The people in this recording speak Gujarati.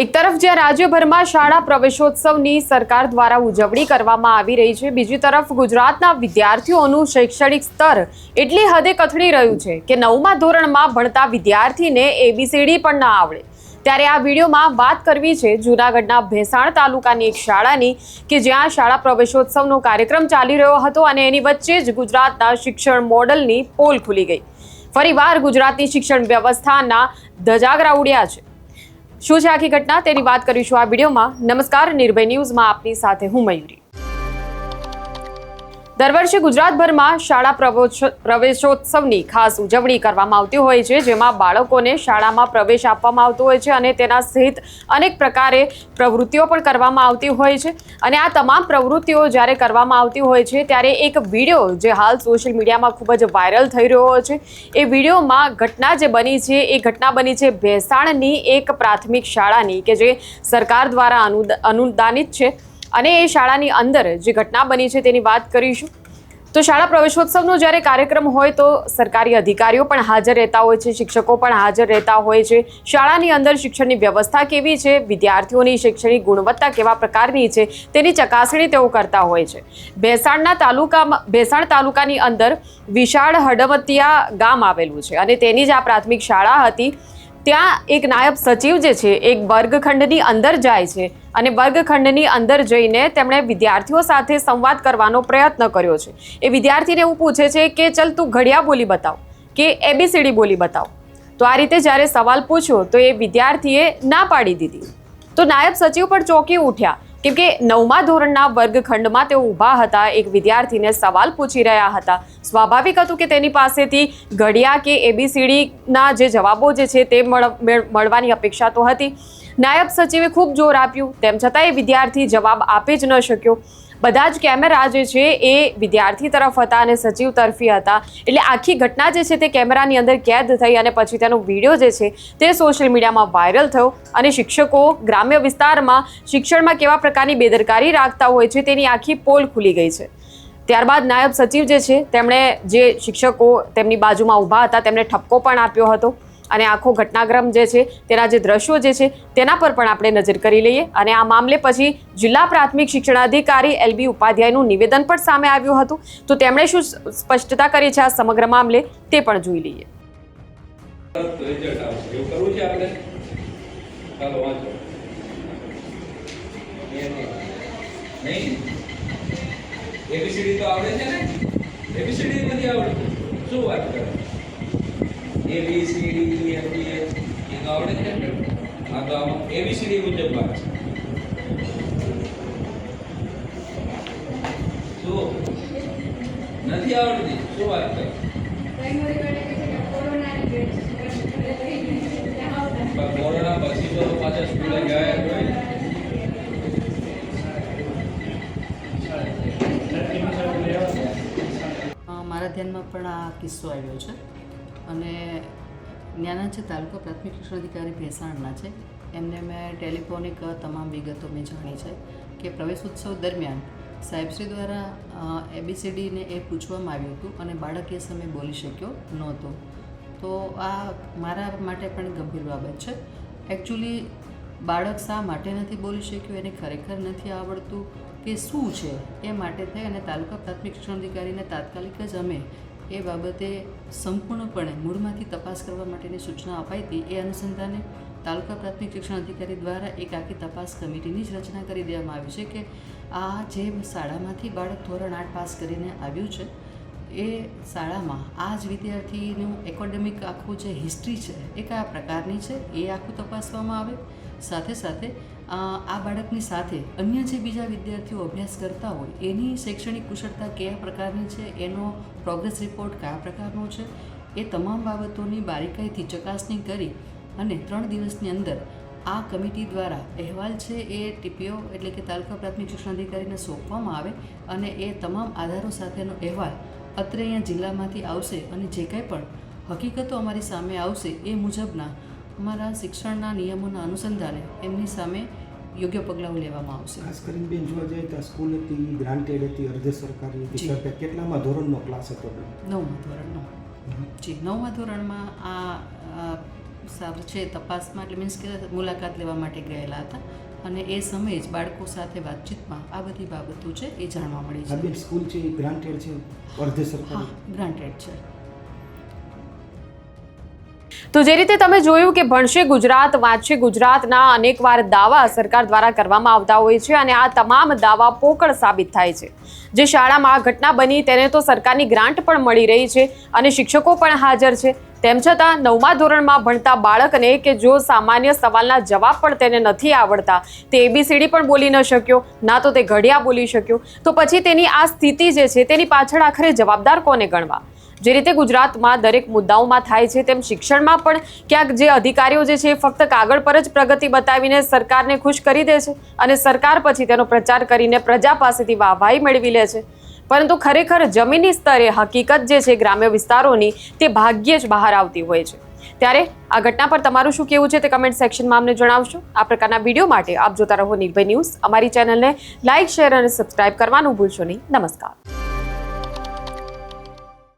એક તરફ જ્યાં રાજ્યભરમાં શાળા પ્રવેશોત્સવની સરકાર દ્વારા ઉજવણી કરવામાં આવી રહી છે, બીજી તરફ ગુજરાતના વિદ્યાર્થીઓનું શૈક્ષણિક સ્તર એટલી હદે કથળી રહ્યું છે કે 9મા ધોરણમાં ભણતા વિદ્યાર્થીને ABCD પણ ન આવડે। ત્યારે આ વિડીયોમાં વાત કરવી છે જૂનાગઢના ભેસાણ તાલુકાની એક શાળાની કે જ્યાં શાળા પ્રવેશોત્સવનો કાર્યક્રમ ચાલી રહ્યો હતો અને એની વચ્ચે જ ગુજરાતના શિક્ષણ મોડલની પોલ ખુલી ગઈ। ફરીવાર ગુજરાતની શિક્ષણ વ્યવસ્થાના ધજાગરા ઉડ્યા છે। શું છે આખી ઘટના તેની વાત કરીશું આ વિડીયોમાં। નમસ્કાર, નિર્ભય ન્યૂઝમાં આપની સાથે હું મયુરી। દર વર્ષે ગુજરાતભરમાં શાળા પ્રવેશોત્સવની ખાસ ઉજવણી કરવામાં આવતી હોય છે, જેમાં બાળકોને શાળામાં પ્રવેશ આપવામાં આવતો હોય છે અને તેના સહિત અનેક પ્રકારે પ્રવૃત્તિઓ પણ કરવામાં આવતી હોય છે। અને આ તમામ પ્રવૃત્તિઓ જ્યારે કરવામાં આવતી હોય છે ત્યારે એક વિડીયો જે હાલ સોશિયલ મીડિયામાં ખૂબ જ વાયરલ થઈ રહ્યો છે, એ વિડીયોમાં ઘટના જે બની છે એ ઘટના બની છે ભેસાણની એક પ્રાથમિક શાળાની કે જે સરકાર દ્વારા અનુદાનિત છે અને એ શાળાની અંદર જે ઘટના બની છે તેની વાત કરીશું। તો શાળા પ્રવેશોત્સવનો જ્યારે કાર્યક્રમ હોય તો સરકારી અધિકારીઓ પણ હાજર રહેતા હોય છે, શિક્ષકો પણ હાજર રહેતા હોય છે। શાળાની અંદર શિક્ષણની વ્યવસ્થા કેવી છે, વિદ્યાર્થીઓની શૈક્ષણિક ગુણવત્તા કેવા પ્રકારની છે તેની ચકાસણી તેઓ કરતા હોય છે। ભેસાણ તાલુકાની અંદર વિશાળ હડમતિયા ગામ આવેલું છે અને તેની જ આ પ્રાથમિક શાળા હતી। ત્યાં એક નાયબ સચિવ જે છે એક વર્ગખંડની અંદર જાય છે અને વર્ગખંડની અંદર જઈને તેમણે વિદ્યાર્થીઓ સાથે સંવાદ કરવાનો પ્રયત્ન કર્યો છે। એ વિદ્યાર્થીને એવું પૂછે છે કે ચલ તું ઘડિયા બોલી બતાવ કે ABCD બોલી બતાવ। તો આ રીતે જ્યારે સવાલ પૂછ્યો તો એ વિદ્યાર્થીએ ના પાડી દીધી। તો નાયબ સચિવ પણ ચોંકી ઉઠ્યા કેમ કે 9મા ધોરણના વર્ગખંડમાં તેઓ ઊભા હતા, એક વિદ્યાર્થીને સવાલ પૂછી રહ્યા હતા। સ્વાભાવિક હતું કે તેની પાસેથી ઘડિયા કે ABCDના જે જવાબો જે છે તે મળવાની અપેક્ષા તો હતી। નાયબ સચિવે ખૂબ જોર આપ્યું, તેમ છતાં એ વિદ્યાર્થી જવાબ આપી જ ન શક્યો। બધા જ કેમેરા જે છે એ વિદ્યાર્થી તરફ હતા અને સચિવ તરફી હતા, એટલે આખી ઘટના જે છે તે કેમેરાની અંદર કેદ થઈ અને પછી તેનો વિડીયો જે છે તે સોશિયલ મીડિયામાં વાયરલ થયો અને શિક્ષકો ગ્રામ્ય વિસ્તારમાં શિક્ષણમાં કેવા પ્રકારની બેદરકારી રાખતા હોય છે તેની આખી પોલ ખુલી ગઈ છે। ત્યારબાદ નાયબ સચિવ જે છે તેમણે જે શિક્ષકો તેમની બાજુમાં ઊભા હતા તેમને ઠપકો પણ આપ્યો હતો અને આખો ઘટનાક્રમ જે છે તેના જે દ્રશ્યો જે છે તેના પર પણ આપણે નજર કરી લઈએ। અને આ મામલે પછી જિલ્લા પ્રાથમિક શિક્ષણાધિકારી LB ઉપાધ્યાયનું નિવેદન પણ સામે આવ્યું હતું। તો તેમણે શું સ્પષ્ટતા કરી છે આ સમગ્ર મામલે તે પણ જોઈ લઈએ। ABCD તો આવડે છે ને? ABCD નથી આવડતું? શું વાત કરે? ABCD EFG એ તો આવડે છે ને? આ તો ABCD મુજબ વાત છે। શું નથી આવડતી? શું વાત કરે? કોરોના પછી તો પાછા સ્કૂલે ગયા હોય। મારા ધ્યાનમાં પણ આ કિસ્સો આવ્યો છે અને ત્યાંના જે તાલુકા પ્રાથમિક શિક્ષણાધિકારી ભેસાણના છે એમને મેં ટેલિફોનિક તમામ વિગતો મેં જાણી છે કે પ્રવેશોત્સવ દરમિયાન સાહેબશ્રી દ્વારા ABCDને એ પૂછવામાં આવ્યું હતું અને બાળક એ સમયે બોલી શક્યો નહોતો। તો આ મારા માટે પણ ગંભીર બાબત છે। એકચ્યુઅલી બાળક શા માટે નથી બોલી શક્યું, એને ખરેખર નથી આવડતું કે શું છે, એ માટે થઈ અને તાલુકા પ્રાથમિક શિક્ષણાધિકારીને તાત્કાલિક જ અમે એ બાબતે સંપૂર્ણપણે મૂળમાંથી તપાસ કરવા માટેની સૂચના અપાઈ હતી। એ અનુસંધાને તાલુકા પ્રાથમિક શિક્ષણાધિકારી દ્વારા એક આખી તપાસ કમિટીની જ રચના કરી દેવામાં આવી છે કે આ જે શાળામાંથી બાળક ધોરણ 8 પાસ કરીને આવ્યું છે એ શાળામાં આ જ વિદ્યાર્થીનું એકેડેમિક આખું જે હિસ્ટ્રી છે એ કયા પ્રકારની છે એ આખું તપાસવામાં આવે। સાથે સાથે આ બાળકની સાથે અન્ય જે બીજા વિદ્યાર્થીઓ અભ્યાસ કરતા હોય એની શૈક્ષણિક કુશળતા કયા પ્રકારની છે, એનો પ્રોગ્રેસ રિપોર્ટ કયા પ્રકારનો છે, એ તમામ બાબતોની બારીકાઈથી ચકાસણી કરી અને 3 દિવસની અંદર આ કમિટી દ્વારા અહેવાલ છે એ TPO એટલે કે તાલુકા પ્રાથમિક શિક્ષણાધિકારીને સોંપવામાં આવે અને એ તમામ આધારો સાથેનો અહેવાલ અત્રે અહીંયા જિલ્લામાંથી આવશે અને જે કંઈ પણ હકીકતો અમારી સામે આવશે એ મુજબના અમારા શિક્ષણના નિયમોના અનુસંધાને એમની સામે યોગ્ય પગલાઓ લેવામાં આવશે। ખાસ કરીને બેન જોવા જાય તો સ્કૂલ હતી, ગ્રાન્ટેડ હતી, અર્ધ સરકારી હતી, સરકાર કેટલામાં ધોરણનો ક્લાસ હતો? 9મા ધોરણનો। જી, 9મા ધોરણમાં આ સાહેબ છે તપાસમાં એટલે મીન્સ કે મુલાકાત લેવા માટે ગયેલા હતા અને એ સમયે જ બાળકો સાથે વાતચીતમાં આ બધી બાબતો છે એ જાણવા મળી આ છે. બેન સ્કૂલ છે એ ગ્રાન્ટેડ છે અર્ધ હા, સરકારી? ગ્રાન્ટેડ છે. તો જે રીતે તમે જોયું કે ભણશે ગુજરાત વાંચશે ગુજરાતના અનેકવાર દાવા સરકાર દ્વારા કરવામાં આવતા હોય છે અને આ તમામ દાવા પોકળ સાબિત થાય છે. જે શાળામાં આ ઘટના બની તેને તો સરકારની ગ્રાન્ટ પણ મળી રહી છે અને શિક્ષકો પણ હાજર છે. તેમ છતાં 9મા ધોરણમાં ભણતા બાળકને કે જો સામાન્ય સવાલના જવાબ પણ તેને નથી આવડતા, તે ABCD પણ બોલી ન શક્યો, ના તો તે ઘડિયા બોલી શક્યો, તો પછી તેની આ સ્થિતિ જે છે તેની પાછળ આખરે જવાબદાર કોને ગણવા? જે રીતે ગુજરાતમાં દરેક મુદ્દાઓમાં થાય છે તેમ શિક્ષણમાં પણ ક્યાંક જે અધિકારીઓ જે છે એ ફક્ત કાગળ પર જ પ્રગતિ બતાવીને સરકારને ખુશ કરી દે છે અને સરકાર પછી તેનો પ્રચાર કરીને પ્રજા પાસેથી વાહવાહી મેળવી લે છે. પરંતુ ખરેખર જમીની સ્તરે હકીકત જે છે ગ્રામ્ય વિસ્તારોની તે ભાગ્યે જ બહાર આવતી હોય છે. ત્યારે આ ઘટના પર તમારું શું કહેવું છે તે કમેન્ટ સેક્શનમાં અમને જણાવશો. આ પ્રકારના વિડીયો માટે આપ જોતા રહો નિર્ભય ન્યૂઝ. અમારી ચેનલને લાઇક, શેર અને સબસ્ક્રાઇબ કરવાનું ભૂલશો નહીં. નમસ્કાર.